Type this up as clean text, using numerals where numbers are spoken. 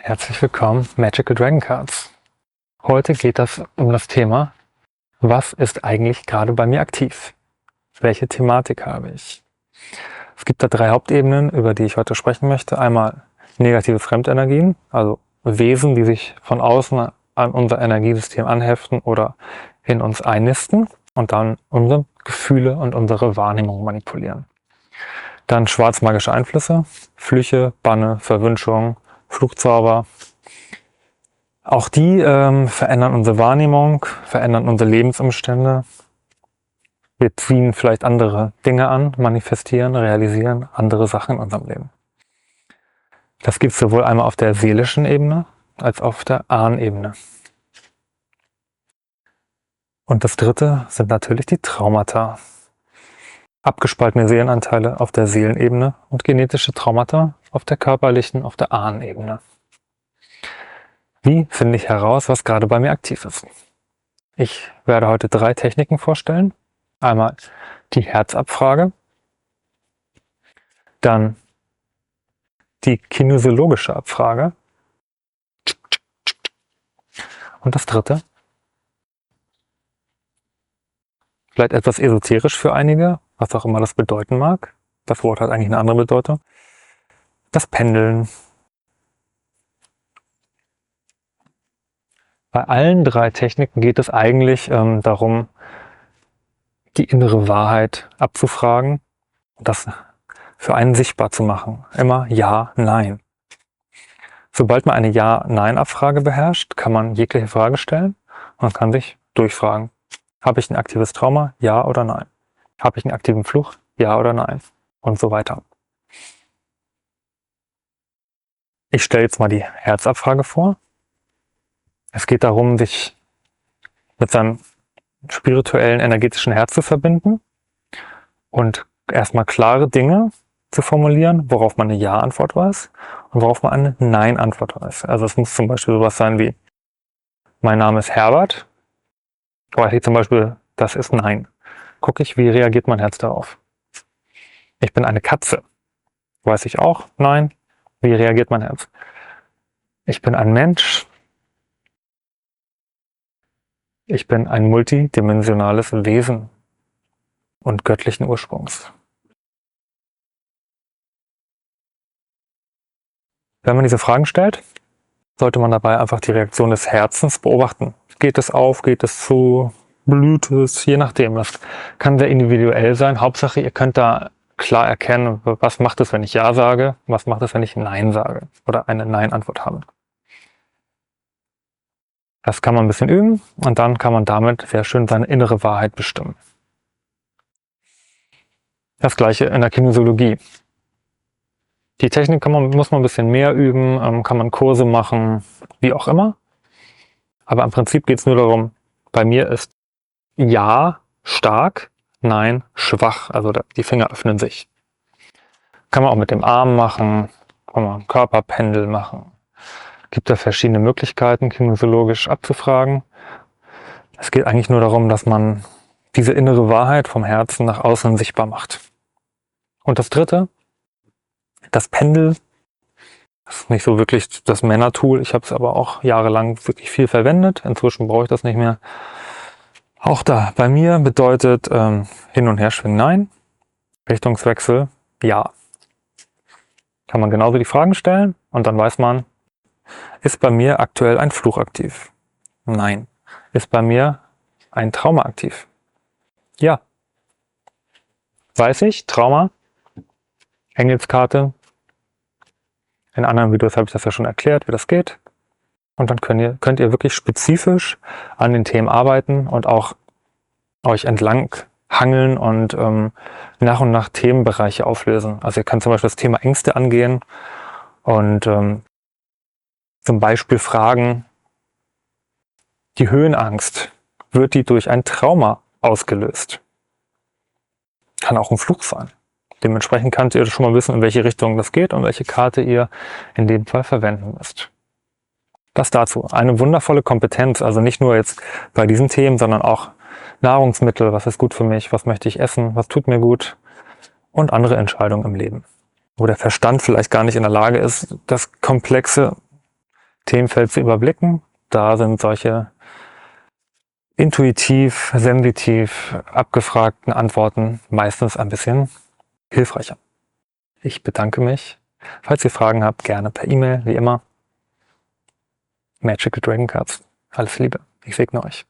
Herzlich willkommen, Magical Dragon Cards. Heute geht es um das Thema, was ist eigentlich gerade bei mir aktiv? Welche Thematik habe ich? Es gibt da 3 Hauptebenen, über die ich heute sprechen möchte. Einmal negative Fremdenergien, also Wesen, die sich von außen an unser Energiesystem anheften oder in uns einnisten und dann unsere Gefühle und unsere Wahrnehmung manipulieren. Dann schwarzmagische Einflüsse, Flüche, Banne, Verwünschung, Fluchzauber. Auch die verändern unsere Wahrnehmung, verändern unsere Lebensumstände. Wir ziehen vielleicht andere Dinge an, manifestieren, realisieren andere Sachen in unserem Leben. Das gibt es sowohl einmal auf der seelischen Ebene als auch auf der Ahnenebene. Und das dritte sind natürlich die Traumata. Abgespaltene Seelenanteile auf der Seelenebene und genetische Traumata auf der körperlichen, auf der Ahnenebene. Wie finde ich heraus, was gerade bei mir aktiv ist? Ich werde heute 3 Techniken vorstellen. Einmal die Herzabfrage, dann die kinesiologische Abfrage und das dritte, vielleicht etwas esoterisch für einige, was auch immer das bedeuten mag. Das Wort hat eigentlich eine andere Bedeutung. Das Pendeln. Bei allen 3 Techniken geht es eigentlich darum, die innere Wahrheit abzufragen und das für einen sichtbar zu machen. Immer Ja, Nein. Sobald man eine Ja-Nein-Abfrage beherrscht, kann man jegliche Frage stellen und kann sich durchfragen. Habe ich ein aktives Trauma? Ja oder nein? Habe ich einen aktiven Fluch? Ja oder nein? Und so weiter. Ich stelle jetzt mal die Herzabfrage vor. Es geht darum, sich mit seinem spirituellen, energetischen Herz zu verbinden und erstmal klare Dinge zu formulieren, worauf man eine Ja-Antwort weiß und worauf man eine Nein-Antwort weiß. Also es muss zum Beispiel sowas sein wie, mein Name ist Herbert, weiß ich zum Beispiel, das ist Nein. Gucke ich, wie reagiert mein Herz darauf. Ich bin eine Katze, weiß ich auch, Nein. Wie reagiert mein Herz? Ich bin ein Mensch, ich bin ein multidimensionales Wesen und göttlichen Ursprungs. Wenn man diese Fragen stellt, sollte man dabei einfach die Reaktion des Herzens beobachten. Geht es auf, geht es zu, blüht es, je nachdem. Das kann sehr individuell sein. Hauptsache, ihr könnt da klar erkennen, was macht es, wenn ich Ja sage, was macht es, wenn ich Nein sage oder eine Nein-Antwort habe. Das kann man ein bisschen üben und dann kann man damit sehr schön seine innere Wahrheit bestimmen. Das gleiche in der Kinesiologie. Die Technik muss man ein bisschen mehr üben, kann man Kurse machen, wie auch immer. Aber im Prinzip geht es nur darum, bei mir ist Ja stark, Nein schwach. Also die Finger öffnen sich. Kann man auch mit dem Arm machen, kann man Körperpendel machen. Gibt da verschiedene Möglichkeiten, kinesiologisch abzufragen. Es geht eigentlich nur darum, dass man diese innere Wahrheit vom Herzen nach außen sichtbar macht. Und das dritte, das Pendel, das ist nicht so wirklich das Männertool. Ich habe es aber auch jahrelang wirklich viel verwendet. Inzwischen brauche ich das nicht mehr. Auch da, bei mir bedeutet hin und her schwingen Nein, Richtungswechsel Ja. Kann man genauso die Fragen stellen und dann weiß man, ist bei mir aktuell ein Fluch aktiv? Nein. Ist bei mir ein Trauma aktiv? Ja. Weiß ich, Trauma, Engelskarte. In anderen Videos habe ich das ja schon erklärt, wie das geht. Und dann könnt ihr wirklich spezifisch an den Themen arbeiten und auch euch entlang hangeln und nach und nach Themenbereiche auflösen. Also ihr könnt zum Beispiel das Thema Ängste angehen und zum Beispiel fragen, die Höhenangst, wird die durch ein Trauma ausgelöst? Kann auch ein Fluch sein. Dementsprechend könnt ihr schon mal wissen, in welche Richtung das geht und welche Karte ihr in dem Fall verwenden müsst. Das dazu. Eine wundervolle Kompetenz, also nicht nur jetzt bei diesen Themen, sondern auch Nahrungsmittel, was ist gut für mich, was möchte ich essen, was tut mir gut und andere Entscheidungen im Leben. Wo der Verstand vielleicht gar nicht in der Lage ist, das komplexe Themenfeld zu überblicken. Da sind solche intuitiv, sensitiv abgefragten Antworten meistens ein bisschen hilfreicher. Ich bedanke mich. Falls ihr Fragen habt, gerne per E-Mail, wie immer. Magical Dragon Cards. Alles Liebe. Ich segne euch.